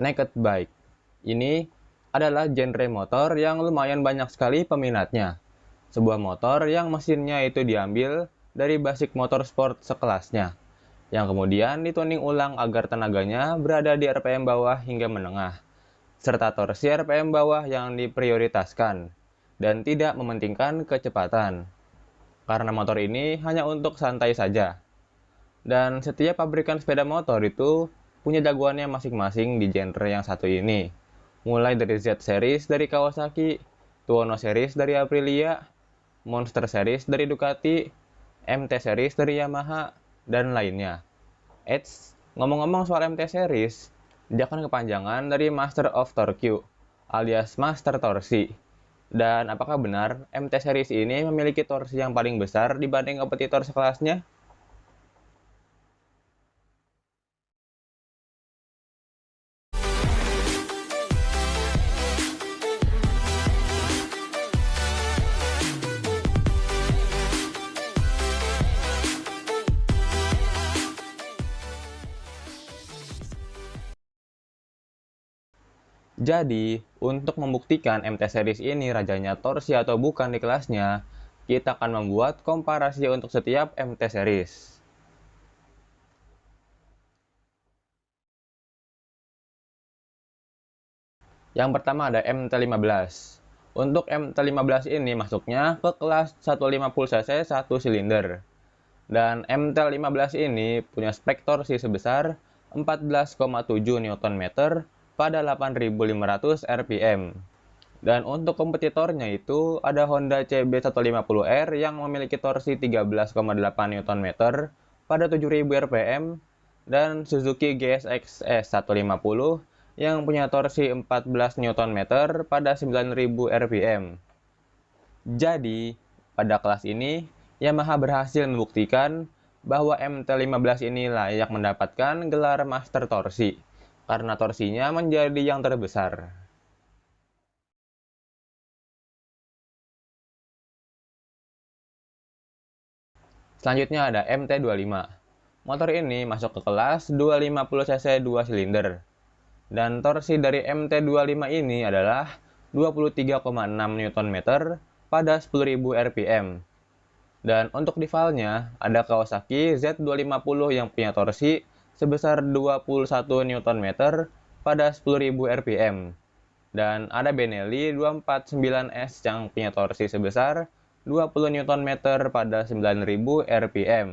Naked bike. Ini adalah genre motor yang lumayan banyak sekali peminatnya. Sebuah motor yang mesinnya itu diambil dari basic motorsport sekelasnya, yang kemudian dituning ulang agar tenaganya berada di RPM bawah hingga menengah, serta torsi RPM bawah yang diprioritaskan, dan tidak mementingkan kecepatan. Karena motor ini hanya untuk santai saja. Dan setiap pabrikan sepeda motor itu punya jagoannya masing-masing di genre yang satu ini. Mulai dari Z Series dari Kawasaki, Tuono Series dari Aprilia, Monster Series dari Ducati, MT Series dari Yamaha, dan lainnya. Eits, ngomong-ngomong soal MT Series, dia kan kepanjangan dari Master of Torque, alias Master Torsi. Dan apakah benar MT Series ini memiliki torsi yang paling besar dibanding kompetitor sekelasnya? Jadi, untuk membuktikan MT Series ini rajanya torsi atau bukan di kelasnya, kita akan membuat komparasi untuk setiap MT Series. Yang pertama ada MT15. Untuk MT15 ini masuknya ke kelas 150cc 1 silinder. Dan MT15 ini punya spek torsi sebesar 14,7 Nm pada 8.500 rpm. Dan untuk kompetitornya itu ada Honda CB150R yang memiliki torsi 13,8 Nm pada 7.000 rpm dan Suzuki GSX S150 yang punya torsi 14 Nm pada 9.000 rpm. Jadi, pada kelas ini Yamaha berhasil membuktikan bahwa MT15 ini layak mendapatkan gelar Master Torsi karena torsinya menjadi yang terbesar. Selanjutnya ada MT25. Motor ini masuk ke kelas 250cc 2 silinder. Dan torsi dari MT25 ini adalah 23,6 Nm pada 10.000 rpm. Dan untuk rivalnya ada Kawasaki Z250 yang punya torsi sebesar 21 Nm pada 10.000 rpm. Dan ada Benelli 249S yang punya torsi sebesar 20 Nm pada 9.000 rpm.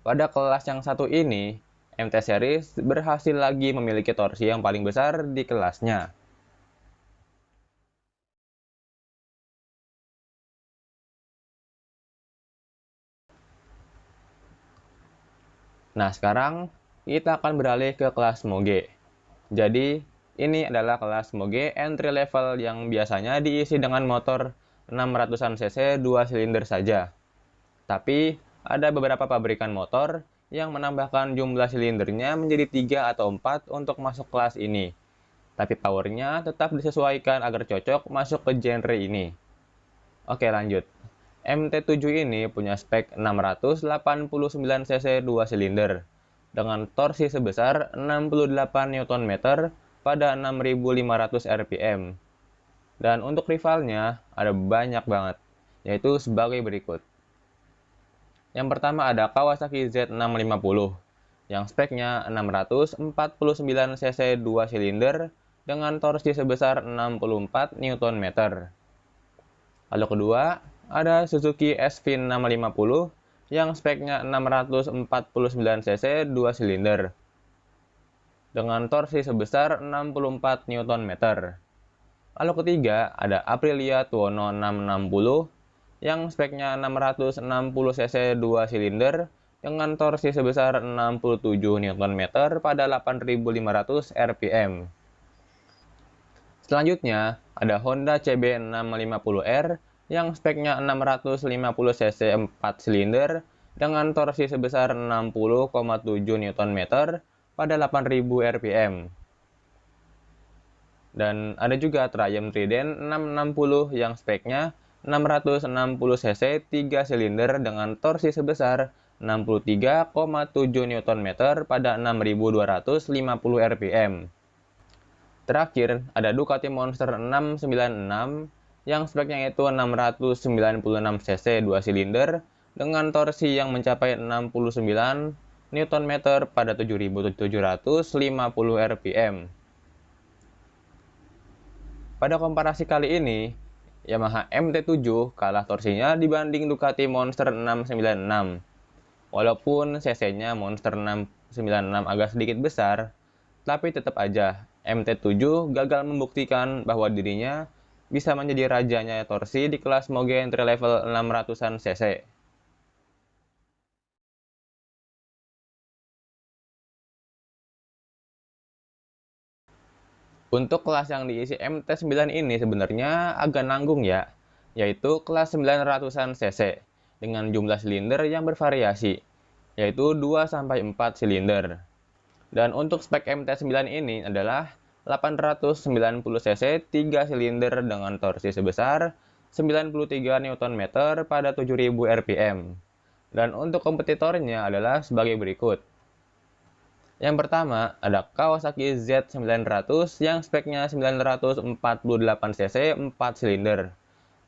Pada kelas yang satu ini, MT Series berhasil lagi memiliki torsi yang paling besar di kelasnya. Nah, sekarang kita akan beralih ke kelas Moge. Jadi, ini adalah kelas Moge entry level yang biasanya diisi dengan motor 600-an cc 2 silinder saja. Tapi, ada beberapa pabrikan motor yang menambahkan jumlah silindernya menjadi 3 atau 4 untuk masuk kelas ini. Tapi powernya tetap disesuaikan agar cocok masuk ke genre ini. Oke, lanjut. MT7 ini punya spek 689cc 2 silinder dengan torsi sebesar 68 Nm pada 6.500 rpm. Dan untuk rivalnya ada banyak banget, yaitu sebagai berikut. Yang pertama ada Kawasaki Z650 yang speknya 649cc 2 silinder dengan torsi sebesar 64 Nm. Lalu kedua, ada Suzuki SV650 yang speknya 649cc 2 silinder dengan torsi sebesar 64 Nm. Lalu ketiga, ada Aprilia Tuono 660 yang speknya 660cc 2 silinder dengan torsi sebesar 67 Nm pada 8.500 rpm. Selanjutnya, ada Honda CB650R yang speknya 650cc 4 silinder dengan torsi sebesar 60,7 Nm pada 8.000 rpm. Dan ada juga Triumph Trident 660 yang speknya 660cc 3 silinder dengan torsi sebesar 63,7 Nm pada 6.250 rpm. Terakhir, ada Ducati Monster 696 yang speknya itu 696 cc 2 silinder dengan torsi yang mencapai 69 Nm pada 7.750 rpm. Pada komparasi kali ini, Yamaha MT7 kalah torsinya dibanding Ducati Monster 696. Walaupun cc-nya Monster 696 agak sedikit besar, tapi tetap aja MT7 gagal membuktikan bahwa dirinya bisa menjadi rajanya torsi di kelas moge entry level 600-an cc. Untuk kelas yang diisi MT9 ini sebenarnya agak nanggung ya, yaitu kelas 900-an cc dengan jumlah silinder yang bervariasi, yaitu 2-4 silinder. Dan untuk spek MT9 ini adalah 890 cc 3 silinder dengan torsi sebesar 93 Nm pada 7000 rpm. Dan untuk kompetitornya adalah sebagai berikut. Yang pertama, ada Kawasaki Z900 yang speknya 948 cc 4 silinder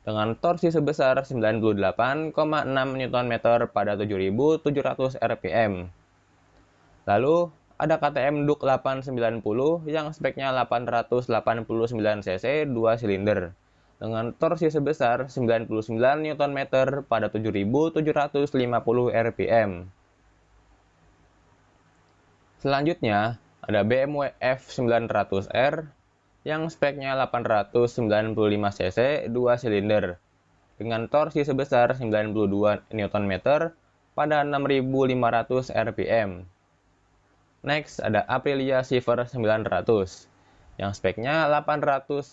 dengan torsi sebesar 98,6 Nm pada 7700 rpm. Lalu, ada KTM Duke 890 yang speknya 889 cc 2 silinder dengan torsi sebesar 99 Nm pada 7750 rpm. Selanjutnya, ada BMW F900R yang speknya 895 cc 2 silinder dengan torsi sebesar 92 Nm pada 6500 rpm. Next, ada Aprilia Silver 900 yang speknya 896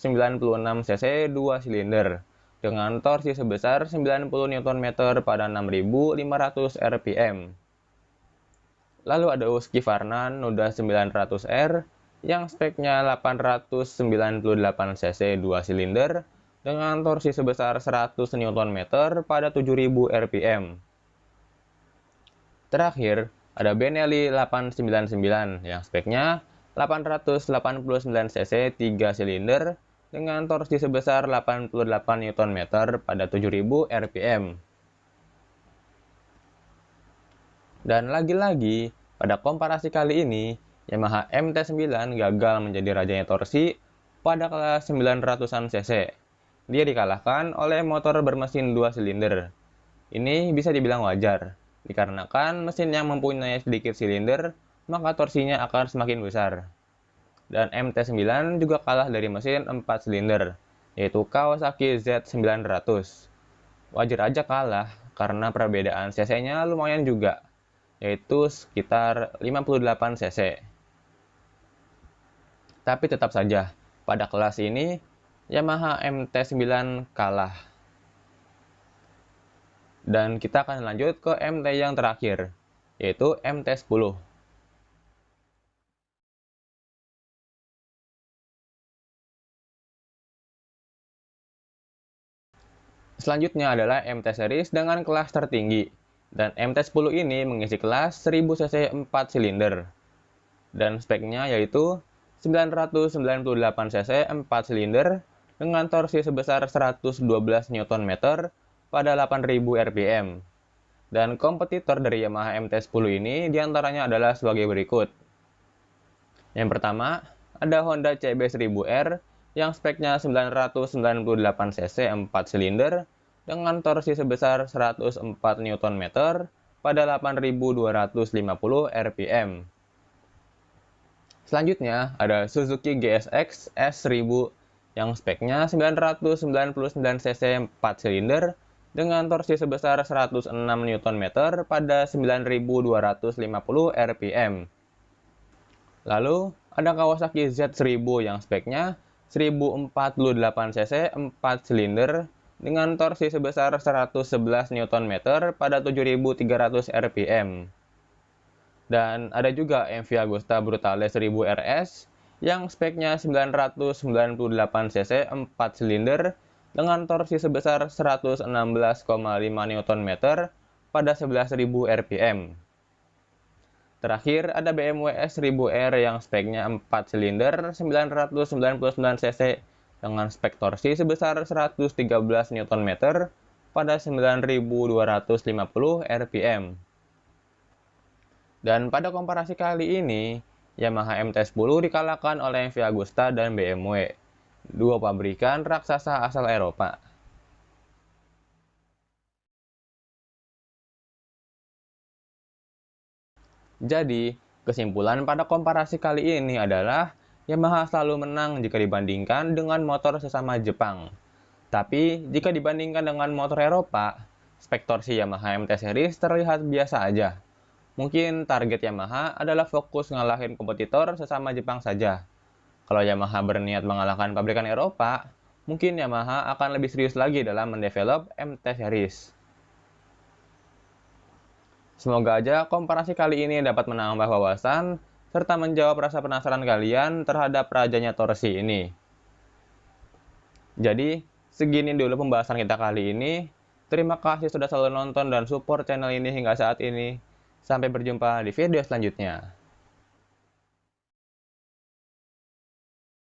cc 2 silinder dengan torsi sebesar 90 Nm pada 6500 rpm. Lalu ada Husqvarna Nuda 900R yang speknya 898 cc 2 silinder dengan torsi sebesar 100 Nm pada 7000 rpm. Terakhir, ada Benelli 899 yang speknya 889 cc 3 silinder dengan torsi sebesar 88 Nm pada 7000 rpm. Dan lagi-lagi, pada komparasi kali ini, Yamaha MT9 gagal menjadi rajanya torsi pada kelas 900-an cc. Dia dikalahkan oleh motor bermesin 2 silinder. Ini bisa dibilang wajar, dikarenakan mesin yang mempunyai sedikit silinder, maka torsinya akan semakin besar. Dan MT9 juga kalah dari mesin 4 silinder, yaitu Kawasaki Z900. Wajar aja kalah, karena perbedaan cc-nya lumayan juga, yaitu sekitar 58 cc. Tapi tetap saja, pada kelas ini, Yamaha MT9 kalah. Dan kita akan lanjut ke MT yang terakhir, yaitu MT10. Selanjutnya adalah MT series dengan kelas tertinggi. Dan MT10 ini mengisi kelas 1000 cc 4 silinder. Dan speknya yaitu 998 cc 4 silinder dengan torsi sebesar 112 Nm pada 8000 rpm. Dan kompetitor dari Yamaha MT10 ini diantaranya adalah sebagai berikut. Yang pertama, ada Honda CB1000R yang speknya 998 cc 4 silinder dengan torsi sebesar 104 Nm pada 8250 rpm. Selanjutnya ada Suzuki GSX S1000 yang speknya 999 cc 4 silinder dengan torsi sebesar 106 Nm pada 9250 rpm. Lalu ada Kawasaki Z1000 yang speknya 1048 cc 4 silinder dengan torsi sebesar 111 Nm pada 7300 rpm. Dan ada juga MV Agusta Brutale 1000 RS yang speknya 998 cc 4 silinder dengan torsi sebesar 116,5 Nm pada 11.000 rpm. Terakhir ada BMW S1000R yang speknya 4 silinder 999 cc dengan spek torsi sebesar 113 Nm pada 9.250 rpm. Dan pada komparasi kali ini, Yamaha MT-10 dikalahkan oleh MV Agusta dan BMW, dua pabrikan raksasa asal Eropa. Jadi, kesimpulan pada komparasi kali ini adalah Yamaha selalu menang jika dibandingkan dengan motor sesama Jepang. Tapi, jika dibandingkan dengan motor Eropa, spek torsi Yamaha MT Series terlihat biasa aja. Mungkin target Yamaha adalah fokus ngalahin kompetitor sesama Jepang saja. Kalau Yamaha berniat mengalahkan pabrikan Eropa, mungkin Yamaha akan lebih serius lagi dalam mendevelop MT Series. Semoga aja komparasi kali ini dapat menambah wawasan serta menjawab rasa penasaran kalian terhadap rajanya torsi ini. Jadi, segini dulu pembahasan kita kali ini. Terima kasih sudah selalu nonton dan support channel ini hingga saat ini. Sampai berjumpa di video selanjutnya.